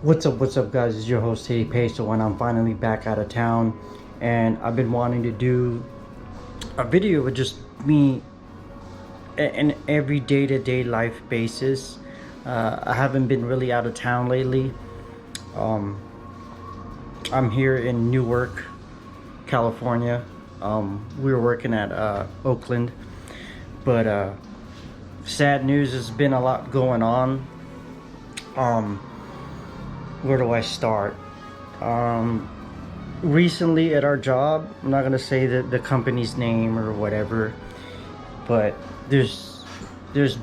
What's up, guys? It's your host, TeddyPESO, and I'm finally back out of town. And I've been wanting to do a video with just me an every day-to-day life basis. I haven't been really out of town lately. Um, I'm here in Newark, California. We were working at Oakland, but sad news, has been a lot going on. Where do I start? Recently at our job, I'm not gonna say the company's name or whatever, but there's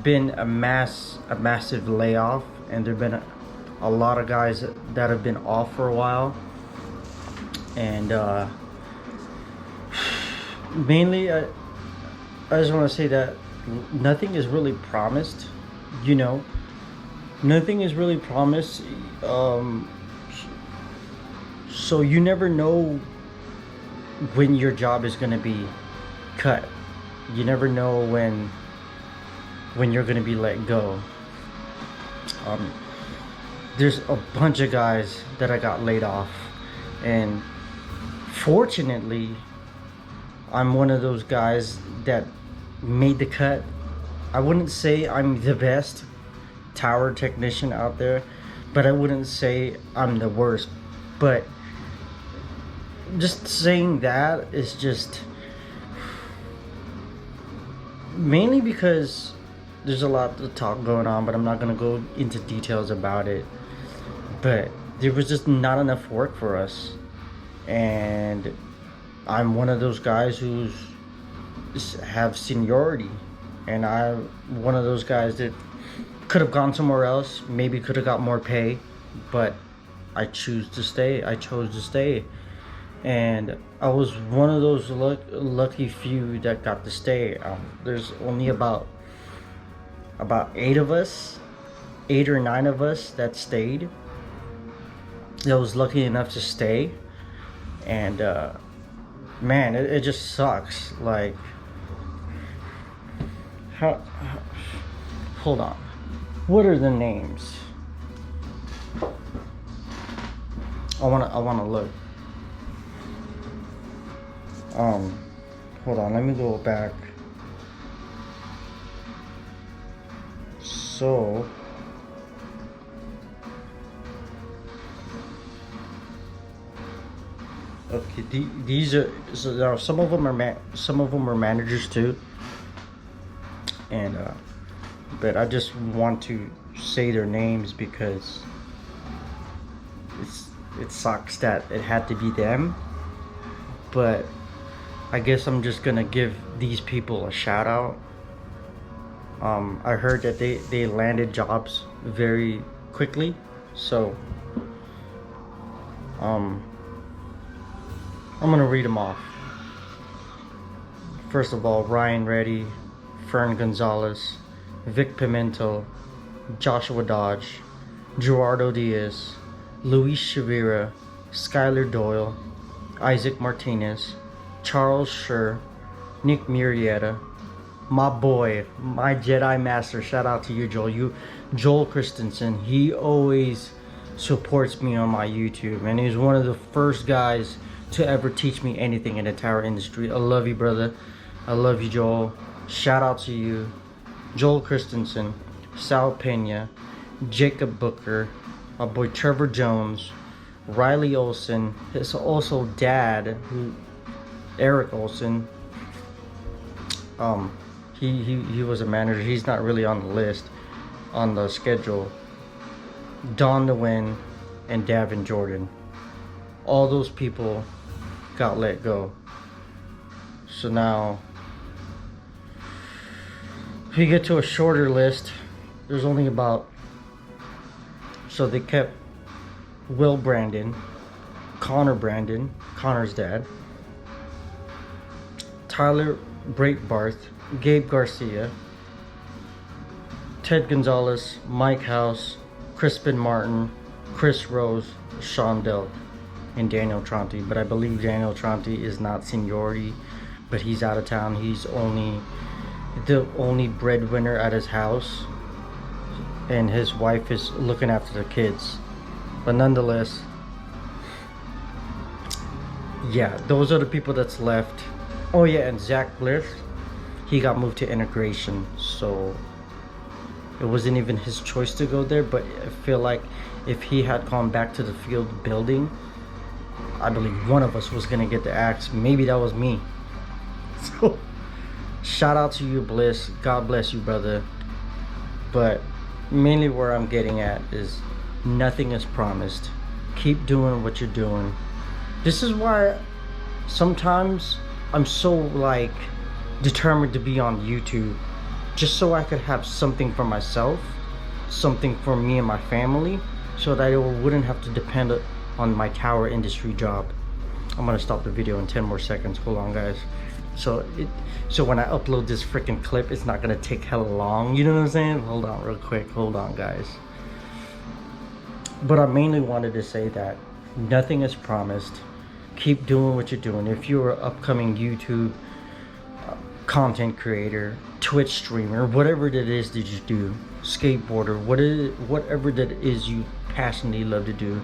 been a massive layoff, and there've been a lot of guys that have been off for a while, and mainly I just want to say that nothing is really promised, you know. Nothing is really promised. So you never know when your job is going to be cut. You never know when you're going to be let go. There's a bunch of guys that I got laid off, and fortunately I'm one of those guys that made the cut. I wouldn't say I'm the best tower technician out there, but I wouldn't say I'm the worst. But just saying that is just mainly because there's a lot of talk going on, but I'm not gonna go into details about it. But there was just not enough work for us, and I'm one of those guys who's have seniority, and I'm one of those guys that could have gone somewhere else, maybe could have got more pay, but I chose to stay. And I was one of those lucky few that got to stay. There's only about 8 or 9 of us that stayed, that was lucky enough to stay. And man, it just sucks. Like, how hold on, what are the names? I wanna look. Hold on, let me go back. So okay, these are, so there are, some of them are managers too, and but I just want to say their names because it sucks that it had to be them. But I guess I'm just gonna give these people a shout out. I heard that they landed jobs very quickly, so I'm gonna read them off. First of all, Ryan Reddy, Fern Gonzalez, Vic Pimento, Joshua Dodge, Gerardo Diaz, Luis Shavira, Skylar Doyle, Isaac Martinez, Charles Schur, Nick Murrieta, my boy, my Jedi Master, shout out to you, Joel Christensen. He always supports me on my YouTube, and he's one of the first guys to ever teach me anything in the tower industry. I love you, brother. I love you, Joel. Shout out to you. Joel Christensen, Sal Pena, Jacob Booker, my boy Trevor Jones, Riley Olson, his also dad, Eric Olson. He was a manager. He's not really on the list, on the schedule. Don DeWin and Davin Jordan. All those people got let go. So now, if you get to a shorter list, there's only about, so they kept Will Brandon, Connor's dad, Tyler Breitbarth, Gabe Garcia, Ted Gonzalez, Mike House, Crispin Martin, Chris Rose, Sean Delk, and Daniel Tronti. But I believe Daniel Tronti is not seniority, but he's out of town. He's the only breadwinner at his house, and his wife is looking after the kids. But nonetheless, yeah, those are the people that's left. Oh yeah, and Zach Bliss, he got moved to integration, so it wasn't even his choice to go there. But I feel like if he had gone back to the field building, I believe one of us was gonna get the axe. Maybe that was me. So shout out to you, Bliss. God bless you, brother. But mainly where I'm getting at is nothing is promised. Keep doing what you're doing. This is why sometimes I'm so like determined to be on YouTube, just so I could have something for myself, something for me and my family, so that I wouldn't have to depend on my tower industry job. I'm gonna stop the video in 10 more seconds. Hold on, guys. So when I upload this freaking clip, it's not gonna take hella long. You know what I'm saying? Hold on real quick. Hold on, guys. But I mainly wanted to say that nothing is promised. Keep doing what you're doing. If you're an upcoming YouTube content creator, Twitch streamer, whatever that is that you do, skateboarder, whatever that is you passionately love to do,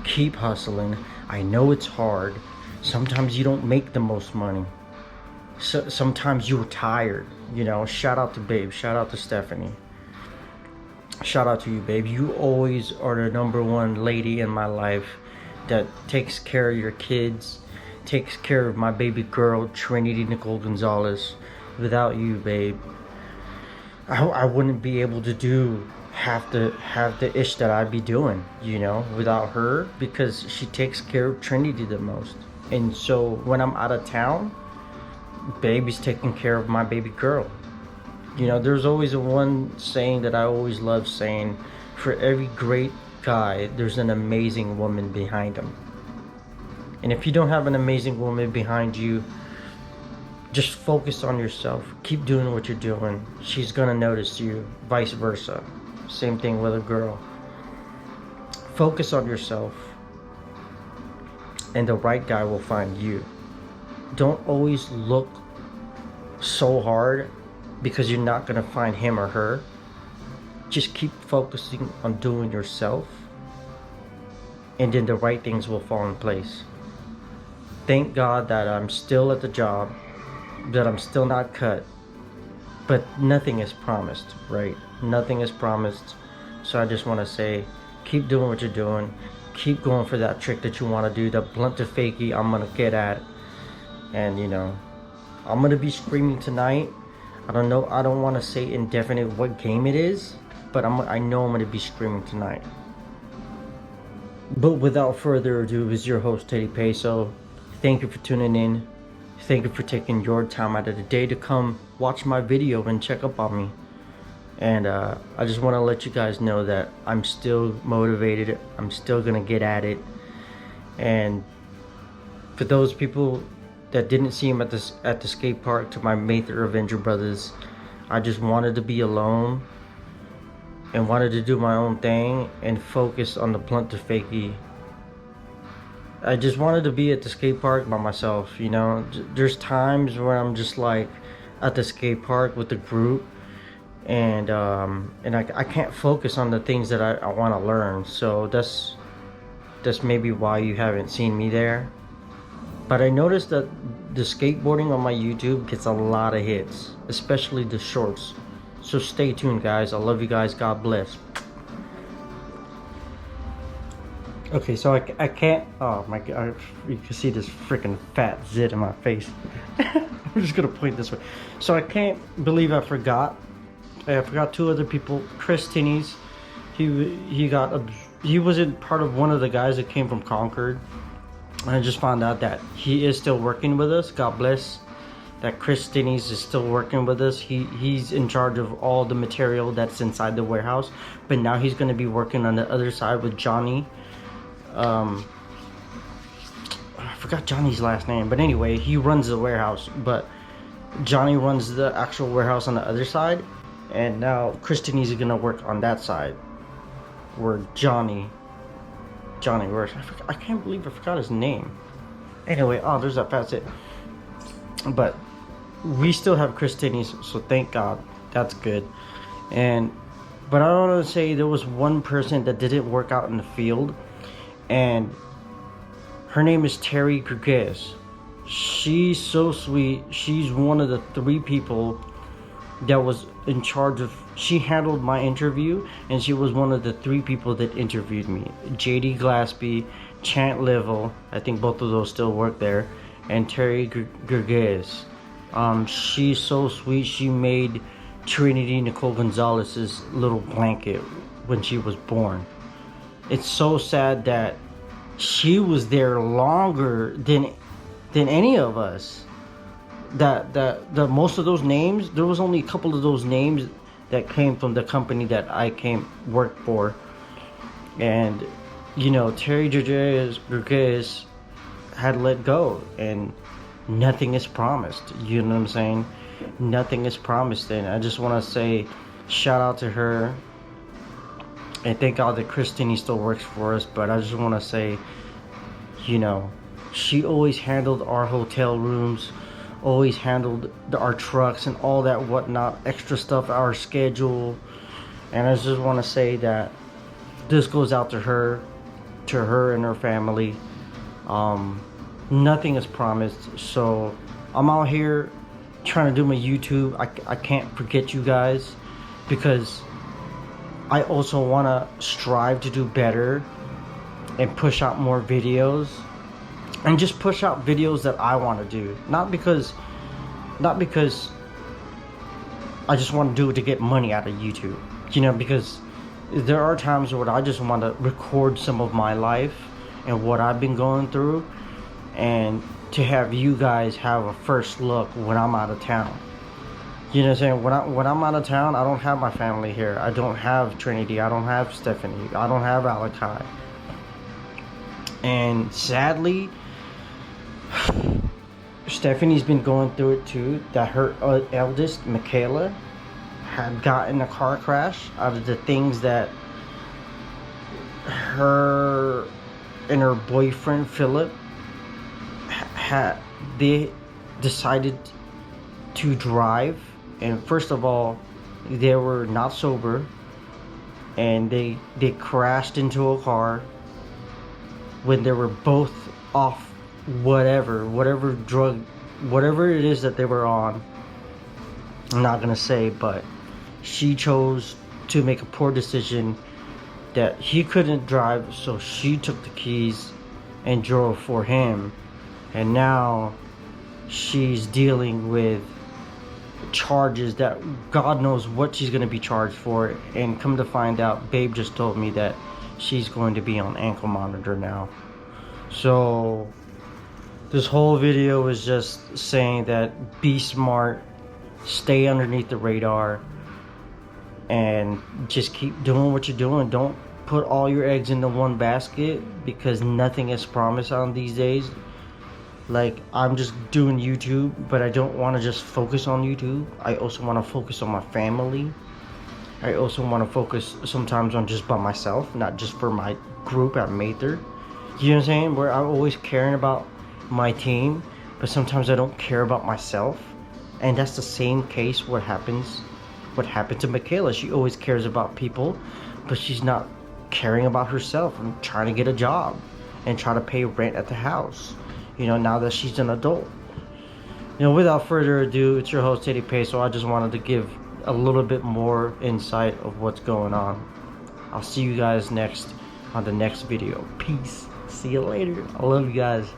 keep hustling. I know it's hard. Sometimes you don't make the most money. So sometimes you're tired, you know. Shout out to Babe, shout out to Stephanie, shout out to you, Babe. You always are the #1 lady in my life that takes care of your kids, takes care of my baby girl Trinity Nicole Gonzalez. Without you, Babe, I wouldn't be able to do have the ish that I'd be doing, you know, without her, because she takes care of Trinity the most. And so when I'm out of town, Baby's taking care of my baby girl. You know, there's always a one saying that I always love saying: for every great guy, there's an amazing woman behind him. And if you don't have an amazing woman behind you, just focus on yourself. Keep doing what you're doing. She's gonna notice you, vice versa. Same thing with a girl. Focus on yourself, and the right guy will find you. Don't always look so hard, because you're not gonna find him or her. Just keep focusing on doing yourself, and then the right things will fall in place. Thank God that I'm still at the job, that I'm still not cut, but nothing is promised, right? Nothing is promised. So I just want to say, keep doing what you're doing. Keep going for that trick that you want to do, the blunt to fakie I'm gonna get at. And you know, I'm gonna be streaming tonight. I don't know, I don't want to say indefinite what game it is, but I know I'm gonna be streaming tonight. But without further ado, is your host TeddyPESO. Thank you for tuning in. Thank you for taking your time out of the day to come watch my video and check up on me. And I just want to let you guys know that I'm still motivated. I'm still gonna get at it. And for those people that didn't see him at the skate park, to my Mather Avenger brothers, I just wanted to be alone and wanted to do my own thing and focus on the blunt to fakie. I just wanted to be at the skate park by myself, you know. There's times where I'm just like at the skate park with the group, and I can't focus on the things that I want to learn. So that's maybe why you haven't seen me there. But I noticed that the skateboarding on my YouTube gets a lot of hits, especially the shorts. So stay tuned, guys. I love you guys. God bless. Okay, so I can't, oh my god, you can see this freaking fat zit in my face. I'm just gonna point this way. So I can't believe I forgot two other people. Chris Tinnies, he wasn't part of one of the guys that came from Concord. And I just found out that he is still working with us. God bless. That Chris Tinnies is still working with us. He's in charge of all the material that's inside the warehouse. But now he's gonna be working on the other side with Johnny. I forgot Johnny's last name, but anyway, he runs the warehouse, but Johnny runs the actual warehouse on the other side, and now Kristen is gonna work on that side where Johnny works. I can't believe I forgot his name. Anyway, oh, there's that fat zit. But we still have Kristen, so thank God. That's good. But I want to say there was one person that didn't work out in the field. and her name is Terry Gregez. She's so sweet. She's one of the 3 people that was in charge of, she handled my interview, and she was one of the 3 people that interviewed me. JD Glaspie, Chant Livel, I think both of those still work there, and Terry Gregez. She's so sweet. She made Trinity Nicole Gonzalez's little blanket when she was born. It's so sad that she was there longer than any of us. The most of those names, there was only a couple of those names that came from the company that I worked for. And you know, Terry Gregez had let go, and nothing is promised. You know what I'm saying? Nothing is promised. And I just want to say shout out to her, and thank God that Christine still works for us. But I just want to say, you know, she always handled our hotel rooms, always handled our trucks and all that whatnot, extra stuff, our schedule. And I just want to say that this goes out to her and her family. Nothing is promised. So I'm out here trying to do my YouTube. I can't forget you guys, because I also want to strive to do better and push out more videos, and just push out videos that I want to do, not because I just want to do it to get money out of YouTube, you know, because there are times where I just want to record some of my life and what I've been going through, and to have you guys have a first look when I'm out of town. You know what I'm saying? When I'm out of town, I don't have my family here. I don't have Trinity. I don't have Stephanie. I don't have Alakai. And sadly, Stephanie's been going through it too. That her eldest, Michaela, had gotten in a car crash. Out of the things that her and her boyfriend Philip they decided to drive. And first of all, they were not sober, and they crashed into a car when they were both off whatever drug, whatever it is that they were on. I'm not gonna say, but she chose to make a poor decision that he couldn't drive, so she took the keys and drove for him. And now she's dealing with charges that God knows what she's going to be charged for. And come to find out, Babe just told me that she's going to be on ankle monitor now. So this whole video is just saying that be smart, stay underneath the radar, and just keep doing what you're doing. Don't put all your eggs into one basket, because nothing is promised on these days. Like, I'm just doing YouTube, but I don't want to just focus on YouTube. I also want to focus on my family. I also want to focus sometimes on just by myself, not just for my group at Mather. You know what I'm saying? Where I'm always caring about my team, but sometimes I don't care about myself. And that's the same case what happened to Michaela. She always cares about people, but she's not caring about herself and trying to get a job and try to pay rent at the house. You know, now that she's an adult. You know, without further ado, it's your host, TeddyPESO. I just wanted to give a little bit more insight of what's going on. I'll see you guys next on the next video. Peace. See you later. I love you guys.